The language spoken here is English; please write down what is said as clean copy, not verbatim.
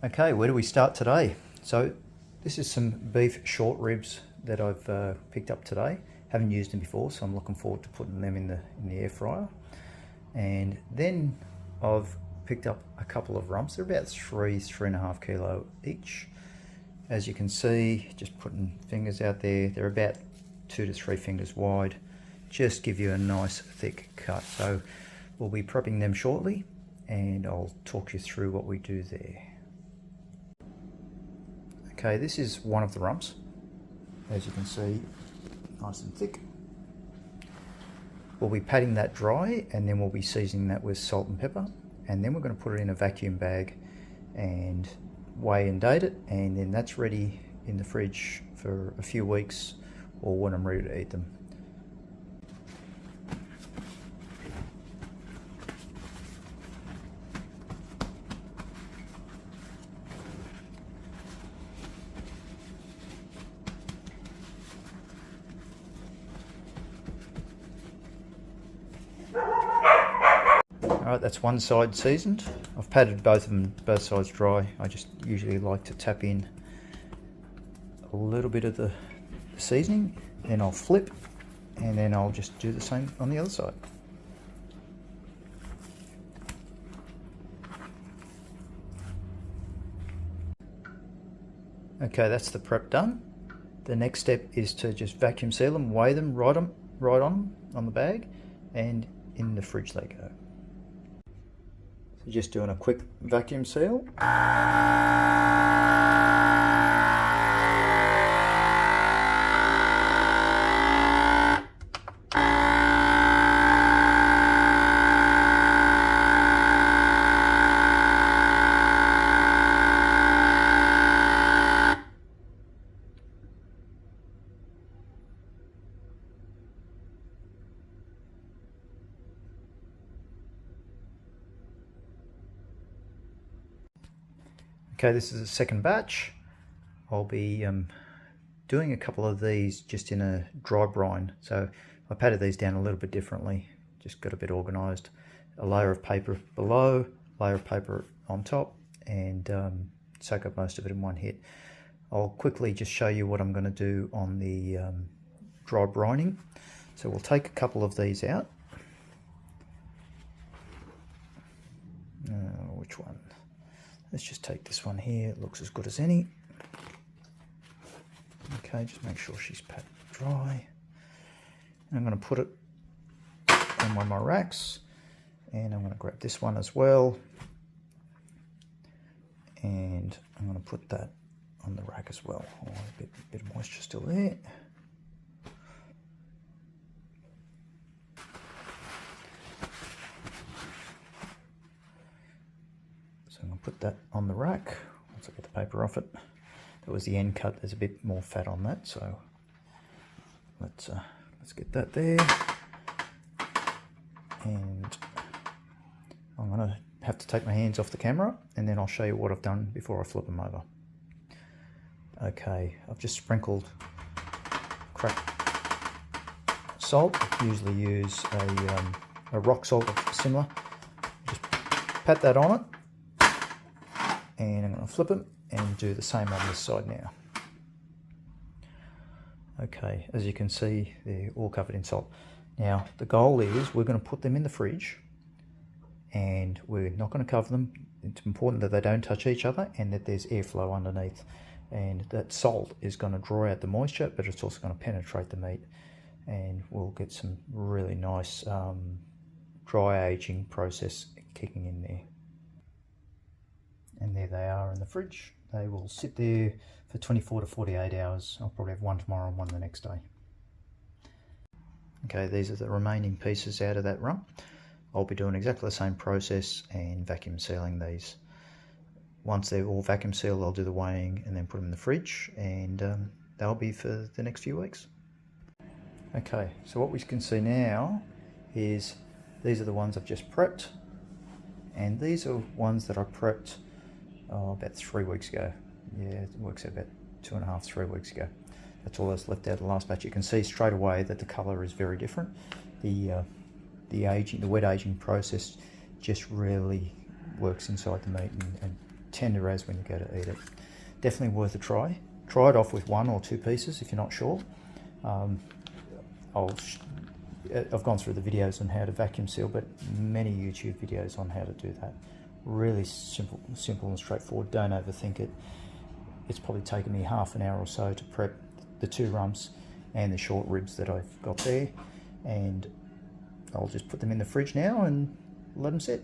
Okay, where do we start today? So this is some beef short ribs that I've picked up today. Haven't used them before, so I'm looking forward to putting them in the air fryer. And then I've picked up a couple of rumps. They're about 3.5 kilo each. As you can see, just putting fingers out there, they're about 2 to 3 fingers wide. Just give you a nice thick cut. So we'll be prepping them shortly, and I'll talk you through what we do there. Okay, this is one of the rumps. As you can see, nice and thick. We'll be patting that dry, and then we'll be seasoning that with salt and pepper, and then we're going to put it in a vacuum bag and weigh and date it, and then that's ready in the fridge for a few weeks or when I'm ready to eat them. Alright, that's one side seasoned. I've patted both sides dry. I just usually like to tap in a little bit of the seasoning, then I'll flip, and then I'll just do the same on the other side. Okay, that's the prep done. The next step is to just vacuum seal them, weigh them right on the bag, and in the fridge they go. So just doing a quick vacuum seal. Okay, this is the second batch. I'll be doing a couple of these just in a dry brine. So I patted these down a little bit differently, just got a bit organised. A layer of paper below, layer of paper on top, and soak up most of it in one hit. I'll quickly just show you what I'm going to do on the dry brining. So we'll take a couple of these out. Which one? Let's just take this one here. It looks as good as any. Okay, just make sure she's patted dry. And I'm going to put it on one of my racks, and I'm going to grab this one as well, and I'm going to put that on the rack as well. Oh, a bit of moisture still there. So I'm going to put that on the rack once I get the paper off it. That was the end cut. There's a bit more fat on that, so let's get that there. And I'm going to have to take my hands off the camera, and then I'll show you what I've done before I flip them over. Okay, I've just sprinkled cracked salt. I usually use a rock salt or similar. Just pat that on it. And I'm going to flip it and do the same on this side now. Okay, as you can see, they're all covered in salt. Now, the goal is we're going to put them in the fridge, and we're not going to cover them. It's important that they don't touch each other and that there's airflow underneath. And that salt is going to draw out the moisture, but it's also going to penetrate the meat. And we'll get some really nice dry aging process kicking in there. And there they are in the fridge. They will sit there for 24 to 48 hours. I'll probably have one tomorrow and one the next day. Okay, these are the remaining pieces out of that rump. I'll be doing exactly the same process and vacuum sealing these. Once they're all vacuum sealed, I'll do the weighing and then put them in the fridge, and they'll be for the next few weeks. Okay, so what we can see now is these are the ones I've just prepped, and these are ones that I prepped about 3 weeks ago. Yeah, it works out about 2.5, 3 weeks ago. That's all that's left out of the last batch. You can see straight away that the colour is very different. The wet aging process just really works inside the meat and tender as when you go to eat it. Definitely worth a try. Try it off with 1 or 2 pieces if you're not sure. I've gone through the videos on how to vacuum seal, but many YouTube videos on how to do that. Really simple and straightforward. Don't overthink it. It's probably taken me half an hour or so to prep the 2 rumps and the short ribs that I've got there, and I'll just put them in the fridge now and let them sit.